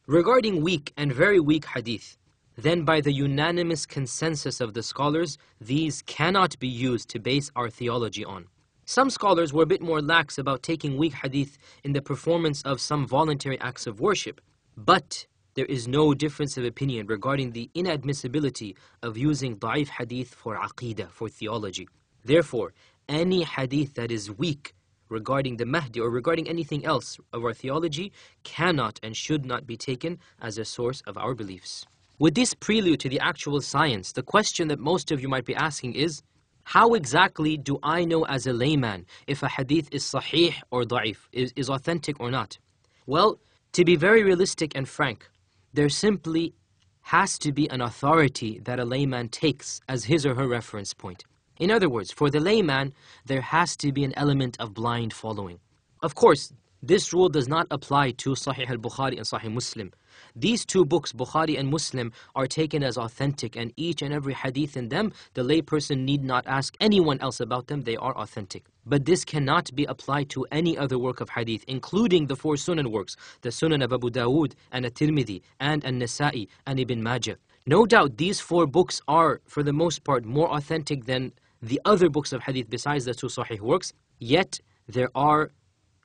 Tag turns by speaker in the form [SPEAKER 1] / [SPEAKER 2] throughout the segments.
[SPEAKER 1] Regarding weak and very weak hadith, then by the unanimous consensus of the scholars, these cannot be used to base our theology on. Some scholars were a bit more lax about taking weak hadith in the performance of some voluntary acts of worship, but there is no difference of opinion regarding the inadmissibility of using da'if hadith for aqeedah, for theology. Therefore, any hadith that is weak regarding the Mahdi or regarding anything else of our theology cannot and should not be taken as a source of our beliefs. With this prelude to the actual science, the question that most of you might be asking is, how exactly do I know as a layman if a hadith is sahih or da'if, is authentic or not? Well, to be very realistic and frank, there simply has to be an authority that a layman takes as his or her reference point. In other words, for the layman, there has to be an element of blind following. Of course, this rule does not apply to Sahih al-Bukhari and Sahih Muslim. These two books, Bukhari and Muslim, are taken as authentic, and each and every hadith in them, the layperson need not ask anyone else about them, they are authentic. But this cannot be applied to any other work of hadith, including the 4 Sunan works, the Sunan of Abu Dawood and At-Tirmidhi and An-Nasa'i and Ibn Majah. No doubt these 4 books are, for the most part, more authentic than the other books of hadith besides the 2 Sahih works, yet there are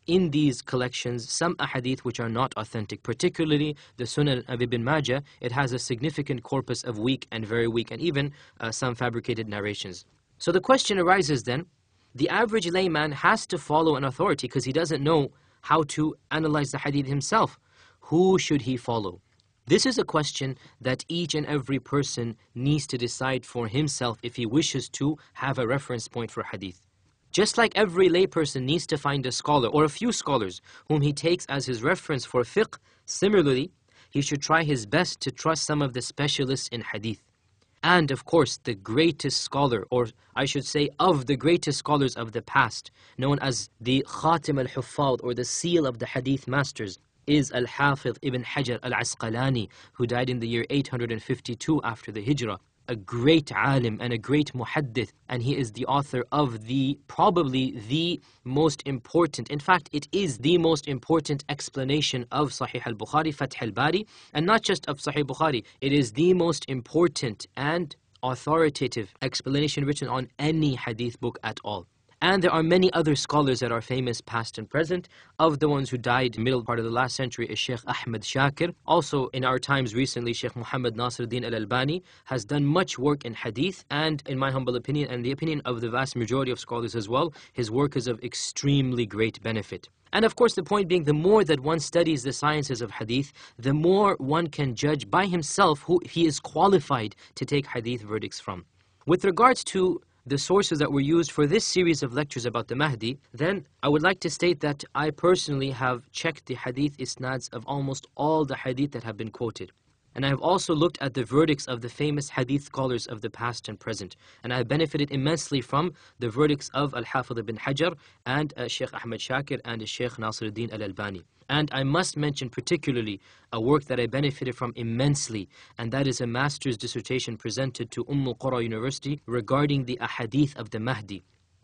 [SPEAKER 1] in these collections some ahadith which are not authentic, particularly the Sunan of Ibn Majah. It has a significant corpus of weak and very weak and even some fabricated narrations. So the question arises then, the average layman has to follow an authority because he doesn't know how to analyze the hadith himself. Who should he follow? This is a question that each and every person needs to decide for himself if he wishes to have a reference point for hadith. Just like every layperson needs to find a scholar or a few scholars whom he takes as his reference for fiqh, similarly, he should try his best to trust some of the specialists in hadith. And of course, the greatest scholar, or I should say of the greatest scholars of the past, known as the Khatim al-Huffaz or the seal of the hadith masters, is Al-Hafiz Ibn Hajar al-Asqalani, who died in the year 852 after the Hijrah. A great alim and a great muhaddith, and he is the author of probably the most important, in fact it is the most important explanation of Sahih al-Bukhari, Fath al-Bari, and not just of Sahih Bukhari, it is the most important and authoritative explanation written on any hadith book at all. And there are many other scholars that are famous past and present. Of the ones who died middle part of the last century is Sheikh Ahmed Shakir. Also in our times recently, Sheikh Muhammad Nasiruddin al-Albani has done much work in hadith, and in my humble opinion and the opinion of the vast majority of scholars as well, his work is of extremely great benefit. And of course the point being, the more that one studies the sciences of hadith, the more one can judge by himself who he is qualified to take hadith verdicts from. With regards to the sources that were used for this series of lectures about the Mahdi, then I would like to state that I personally have checked the hadith isnads of almost all the hadith that have been quoted. And I have also looked at the verdicts of the famous hadith scholars of the past and present. And I have benefited immensely from the verdicts of Al-Hafiz ibn Hajar and Sheikh Ahmed Shakir and Sheikh Nasiruddin al-Albani. And I must mention particularly a work that I benefited from immensely, and that is a master's dissertation presented to Qura University regarding the ahadith of the Mahdi.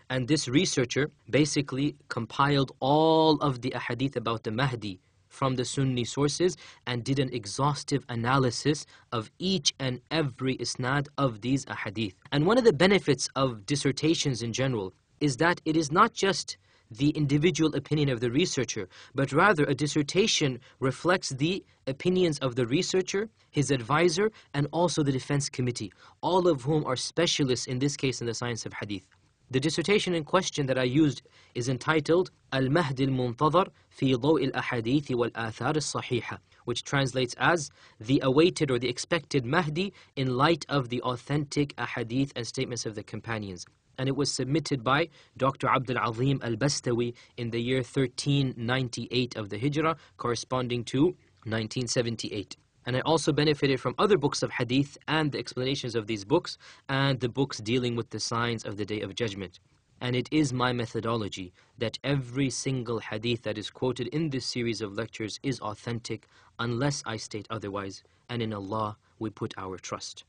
[SPEAKER 1] And this researcher basically compiled all of the ahadith about the Mahdi from the Sunni sources and did an exhaustive analysis of each and every isnad of these ahadith. And one of the benefits of dissertations in general is that it is not just the individual opinion of the researcher, but rather a dissertation reflects the opinions of the researcher, his advisor, and also the defense committee, all of whom are specialists in this case in the science of hadith. The dissertation in question that I used is entitled Al-Mahdi al-Muntadhar fi Daw' al-Ahadith wal-Athar al-Sahiha, which translates as the awaited or the expected Mahdi in light of the authentic ahadith and statements of the companions. And it was submitted by Dr. Abdul Azim al-Bastawi in the year 1398 of the Hijrah, corresponding to 1978. And I also benefited from other books of hadith and the explanations of these books and the books dealing with the signs of the Day of Judgment. And it is my methodology that every single hadith that is quoted in this series of lectures is authentic unless I state otherwise. And in Allah we put our trust.